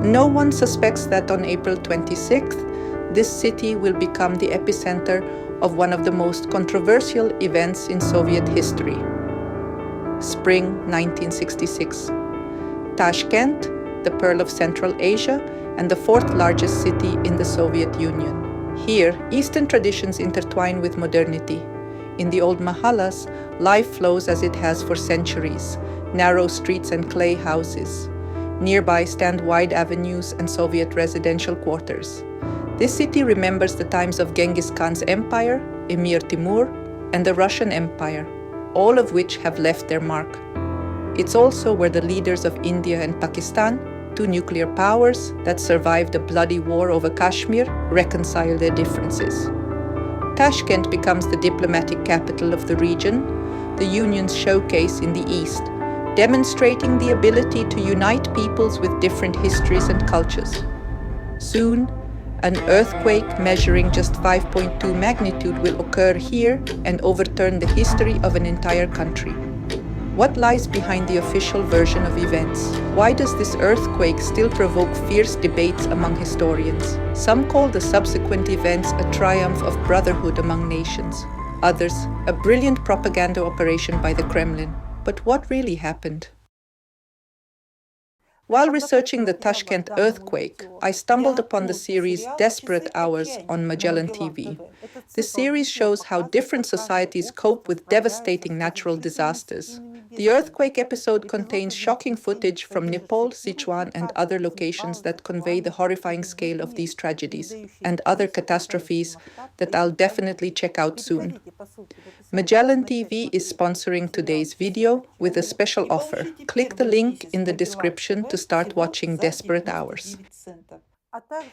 No one suspects that on April 26th, this city will become the epicenter of one of the most controversial events in Soviet history. Spring 1966. Tashkent, the pearl of Central Asia and the fourth largest city in the Soviet Union. Here, Eastern traditions intertwine with modernity. In the old mahallas, life flows as it has for centuries, narrow streets and clay houses. Nearby stand wide avenues and Soviet residential quarters. This city remembers the times of Genghis Khan's empire, Emir Timur, and the Russian Empire, all of which have left their mark. It's also where the leaders of India and Pakistan, two nuclear powers that survived a bloody war over Kashmir, reconcile their differences. Tashkent becomes the diplomatic capital of the region, the Union's showcase in the East, demonstrating the ability to unite peoples with different histories and cultures. Soon, an earthquake measuring just 5.2 magnitude will occur here and overturn the history of an entire country. What lies behind the official version of events? Why does this earthquake still provoke fierce debates among historians? Some call the subsequent events a triumph of brotherhood among nations. Others, a brilliant propaganda operation by the Kremlin. But what really happened? While researching the Tashkent earthquake, I stumbled upon the series Desperate Hours on Magellan TV. This series shows how different societies cope with devastating natural disasters. The earthquake episode contains shocking footage from Nepal, Sichuan, and other locations that convey the horrifying scale of these tragedies and other catastrophes that I'll definitely check out soon. Magellan TV is sponsoring today's video with a special offer. Click the link in the description to start watching Desperate Hours.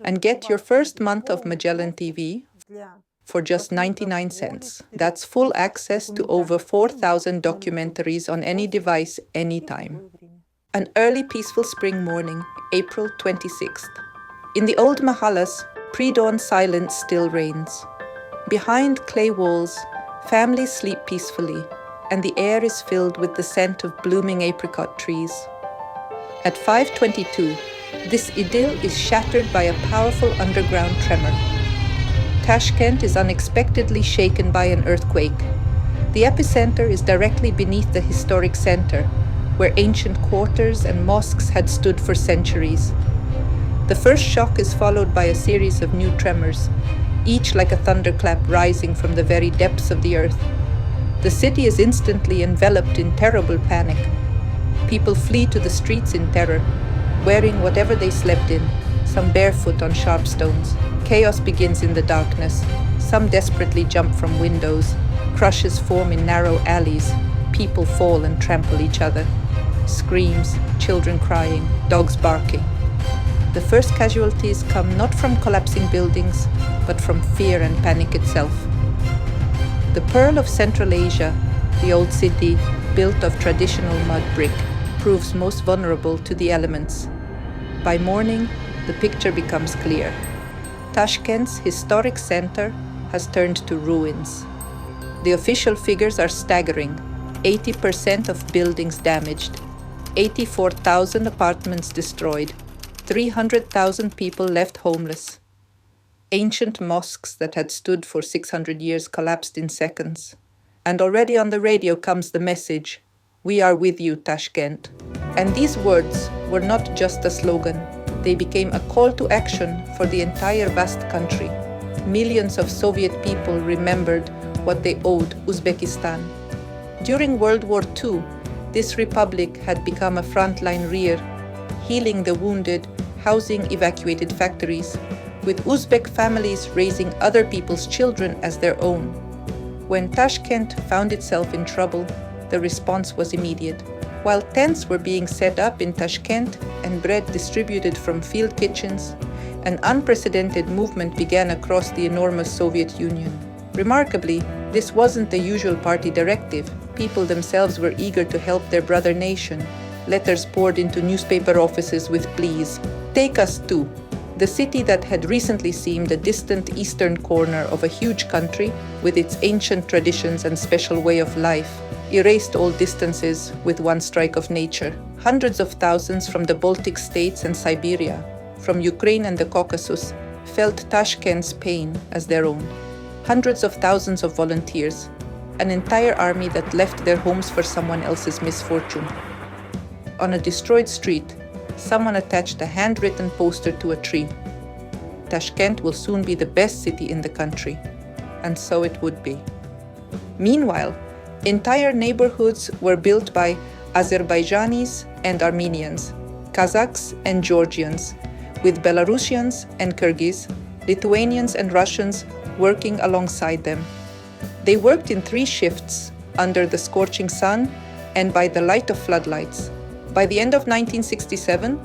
And get your first month of Magellan TV for just 99 cents. That's full access to over 4,000 documentaries on any device, anytime. An early peaceful spring morning, April 26th. In the old mahallas, pre-dawn silence still reigns. Behind clay walls, families sleep peacefully, and the air is filled with the scent of blooming apricot trees. At 5:22, this idyll is shattered by a powerful underground tremor. Tashkent is unexpectedly shaken by an earthquake. The epicenter is directly beneath the historic center, where ancient quarters and mosques had stood for centuries. The first shock is followed by a series of new tremors, each like a thunderclap rising from the very depths of the earth. The city is instantly enveloped in terrible panic. People flee to the streets in terror, wearing whatever they slept in, some barefoot on sharp stones. Chaos begins in the darkness. Some desperately jump from windows. Crushes form in narrow alleys. People fall and trample each other. Screams, children crying, dogs barking. The first casualties come not from collapsing buildings, but from fear and panic itself. The pearl of Central Asia, the old city, built of traditional mud brick, proves most vulnerable to the elements. By morning, the picture becomes clear. Tashkent's historic center has turned to ruins. The official figures are staggering. 80% of buildings damaged, 84,000 apartments destroyed, 300,000 people left homeless. Ancient mosques that had stood for 600 years collapsed in seconds. And already on the radio comes the message, "We are with you, Tashkent." And these words were not just a slogan. They became a call to action for the entire vast country. Millions of Soviet people remembered what they owed Uzbekistan. During World War II, this republic had become a frontline rear, healing the wounded, housing evacuated factories, with Uzbek families raising other people's children as their own. When Tashkent found itself in trouble, the response was immediate. While tents were being set up in Tashkent and bread distributed from field kitchens, an unprecedented movement began across the enormous Soviet Union. Remarkably, this wasn't the usual party directive. People themselves were eager to help their brother nation. Letters poured into newspaper offices with pleas. Take us too. The city that had recently seemed a distant eastern corner of a huge country, with its ancient traditions and special way of life, erased all distances with one strike of nature. Hundreds of thousands from the Baltic states and Siberia, from Ukraine and the Caucasus felt Tashkent's pain as their own. Hundreds of thousands of volunteers, an entire army that left their homes for someone else's misfortune. On a destroyed street, someone attached a handwritten poster to a tree. Tashkent will soon be the best city in the country. And so it would be. Meanwhile, entire neighborhoods were built by Azerbaijanis and Armenians, Kazakhs and Georgians, with Belarusians and Kyrgyz, Lithuanians and Russians working alongside them. They worked in 3 shifts, under the scorching sun and by the light of floodlights. By the end of 1967,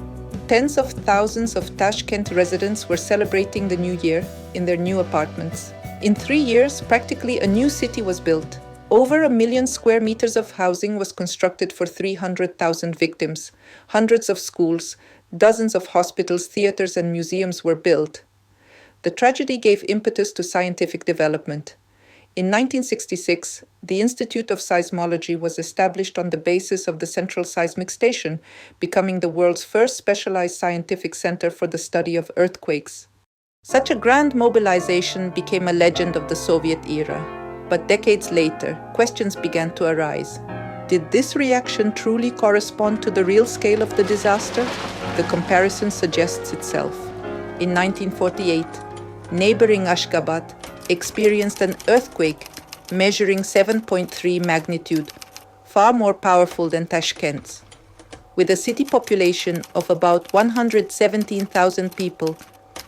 tens of thousands of Tashkent residents were celebrating the new year in their new apartments. In 3 years, practically a new city was built. Over 1 million square meters of housing was constructed for 300,000 victims. Hundreds of schools, dozens of hospitals, theaters, and museums were built. The tragedy gave impetus to scientific development. In 1966, the Institute of Seismology was established on the basis of the Central Seismic Station, becoming the world's first specialized scientific center for the study of earthquakes. Such a grand mobilization became a legend of the Soviet era. But decades later, questions began to arise. Did this reaction truly correspond to the real scale of the disaster? The comparison suggests itself. In 1948, neighboring Ashgabat experienced an earthquake measuring 7.3 magnitude, far more powerful than Tashkent's. With a city population of about 117,000 people,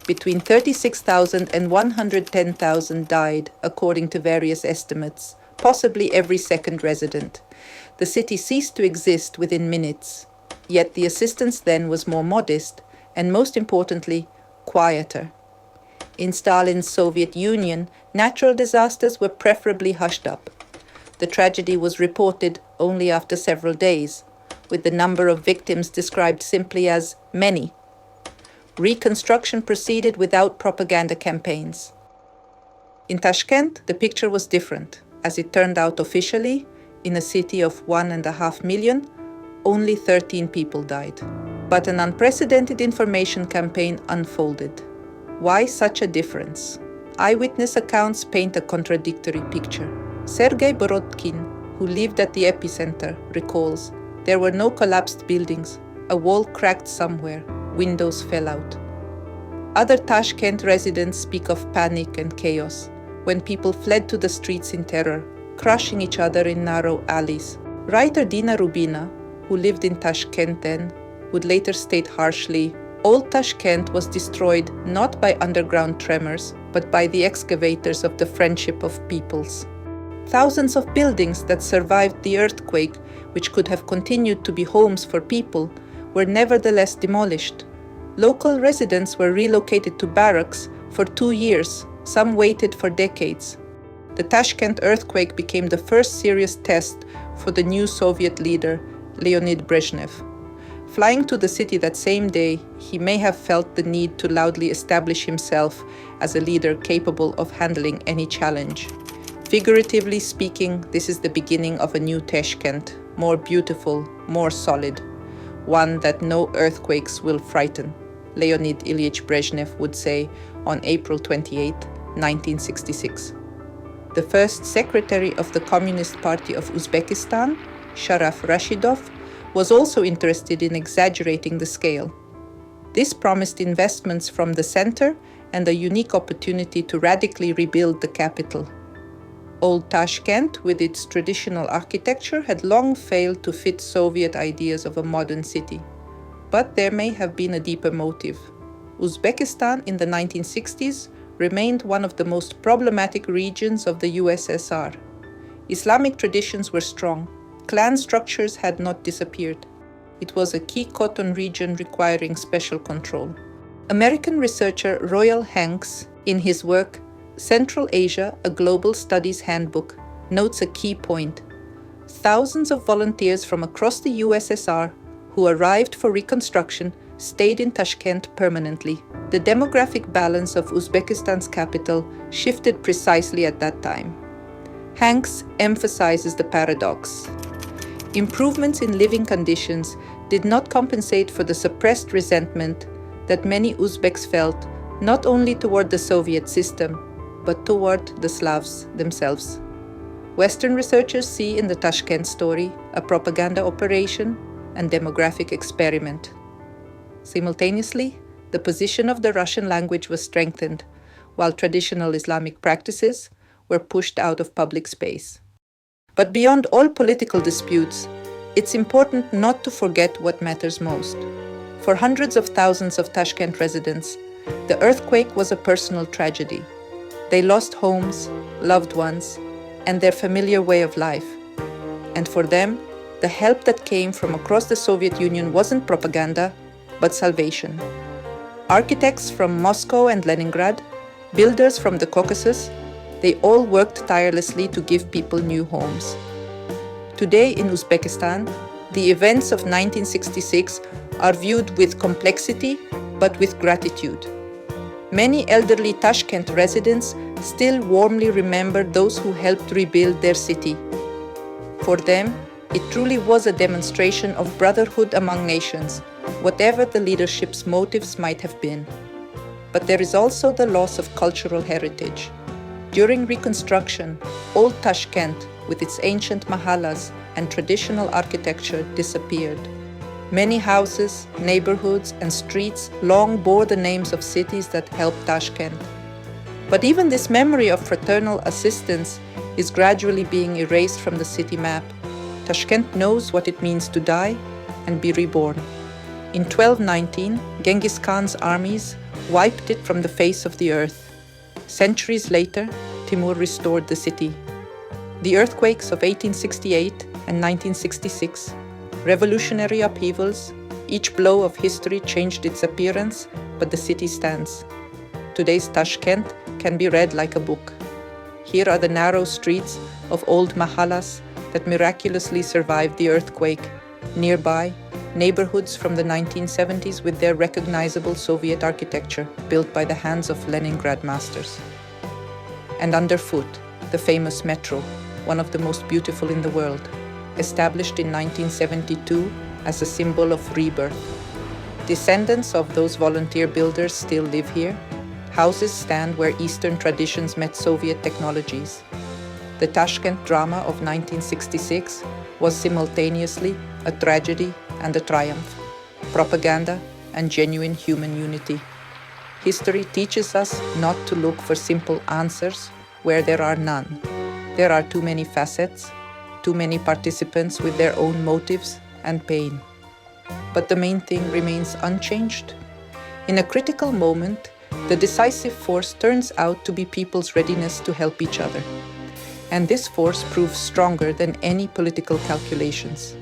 between 36,000 and 110,000 died, according to various estimates, possibly every second resident. The city ceased to exist within minutes. Yet the assistance then was more modest and, most importantly, quieter. In Stalin's Soviet Union, natural disasters were preferably hushed up. The tragedy was reported only after several days, with the number of victims described simply as many. Reconstruction proceeded without propaganda campaigns. In Tashkent, the picture was different. As it turned out officially, in a city of 1.5 million, only 13 people died. But an unprecedented information campaign unfolded. Why such a difference? Eyewitness accounts paint a contradictory picture. Sergei Borodkin, who lived at the epicenter, recalls, there were no collapsed buildings. A wall cracked somewhere. Windows fell out. Other Tashkent residents speak of panic and chaos, when people fled to the streets in terror, crushing each other in narrow alleys. Writer Dina Rubina, who lived in Tashkent then, would later state harshly, old Tashkent was destroyed not by underground tremors, but by the excavators of the friendship of peoples. Thousands of buildings that survived the earthquake, which could have continued to be homes for people, were nevertheless demolished. Local residents were relocated to barracks for 2 years. Some waited for decades. The Tashkent earthquake became the first serious test for the new Soviet leader, Leonid Brezhnev. Flying to the city that same day, he may have felt the need to loudly establish himself as a leader capable of handling any challenge. Figuratively speaking, this is the beginning of a new Tashkent, more beautiful, more solid, one that no earthquakes will frighten, Leonid Ilyich Brezhnev would say on April 28, 1966. The first secretary of the Communist Party of Uzbekistan, Sharaf Rashidov, was also interested in exaggerating the scale. This promised investments from the center and a unique opportunity to radically rebuild the capital. Old Tashkent, with its traditional architecture, had long failed to fit Soviet ideas of a modern city. But there may have been a deeper motive. Uzbekistan in the 1960s remained one of the most problematic regions of the USSR. Islamic traditions were strong. Clan structures had not disappeared. It was a key cotton region requiring special control. American researcher Royal Hanks, in his work Central Asia, a Global Studies Handbook, notes a key point. Thousands of volunteers from across the USSR who arrived for reconstruction stayed in Tashkent permanently. The demographic balance of Uzbekistan's capital shifted precisely at that time. Hanks emphasizes the paradox. Improvements in living conditions did not compensate for the suppressed resentment that many Uzbeks felt not only toward the Soviet system, but toward the Slavs themselves. Western researchers see in the Tashkent story a propaganda operation and demographic experiment. Simultaneously, the position of the Russian language was strengthened, while traditional Islamic practices were pushed out of public space. But beyond all political disputes, it's important not to forget what matters most. For hundreds of thousands of Tashkent residents, the earthquake was a personal tragedy. They lost homes, loved ones, and their familiar way of life. And for them, the help that came from across the Soviet Union wasn't propaganda, but salvation. Architects from Moscow and Leningrad, builders from the Caucasus, they all worked tirelessly to give people new homes. Today in Uzbekistan, the events of 1966 are viewed with complexity, but with gratitude. Many elderly Tashkent residents still warmly remember those who helped rebuild their city. For them, it truly was a demonstration of brotherhood among nations, whatever the leadership's motives might have been. But there is also the loss of cultural heritage. During reconstruction, old Tashkent, with its ancient mahallas and traditional architecture, disappeared. Many houses, neighborhoods, and streets long bore the names of cities that helped Tashkent. But even this memory of fraternal assistance is gradually being erased from the city map. Tashkent knows what it means to die and be reborn. In 1219, Genghis Khan's armies wiped it from the face of the earth. Centuries later, Timur restored the city. The earthquakes of 1868 and 1966, revolutionary upheavals, each blow of history changed its appearance, but the city stands. Today's Tashkent can be read like a book. Here are the narrow streets of old mahallas that miraculously survived the earthquake. Nearby, neighborhoods from the 1970s with their recognizable Soviet architecture built by the hands of Leningrad masters. And underfoot, the famous metro, one of the most beautiful in the world, established in 1972 as a symbol of rebirth. Descendants of those volunteer builders still live here. Houses stand where Eastern traditions met Soviet technologies. The Tashkent drama of 1966 was simultaneously a tragedy and a triumph, propaganda and genuine human unity. History teaches us not to look for simple answers where there are none. There are too many facets, too many participants with their own motives and pain. But the main thing remains unchanged. In a critical moment, the decisive force turns out to be people's readiness to help each other. And this force proves stronger than any political calculations.